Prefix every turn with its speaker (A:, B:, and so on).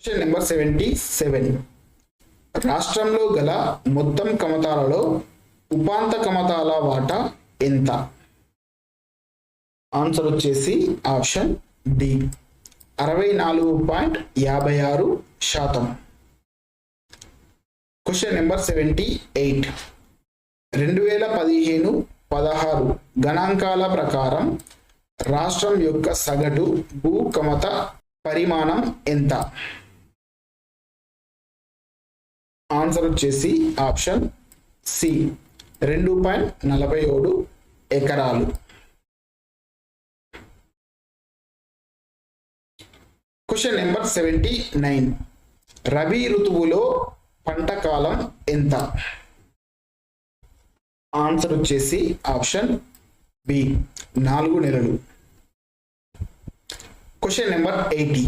A: Question number 77. రాష్ట్రంలో గల మొత్తం కమతాలలో ఉపాంత కమతాల వాటా ఎంత? ఆన్సర్ వచ్చేసి ఆప్షన్ డి 64.56%. Question number 78. 2015-16 గణాంకాల ప్రకారం రాష్ట్రం యొక్క సగటు భూ కమత పరిమాణం ఎంత? ఆన్సర్ వచ్చేసి ఆప్షన్ సి 2.47 ఎకరాలు. Question number 79. రబీ ఋతువులో పంట కాలం ఎంత? ఆన్సర్ వచ్చేసి ఆప్షన్ బి 4 నెలలు. Question number 80.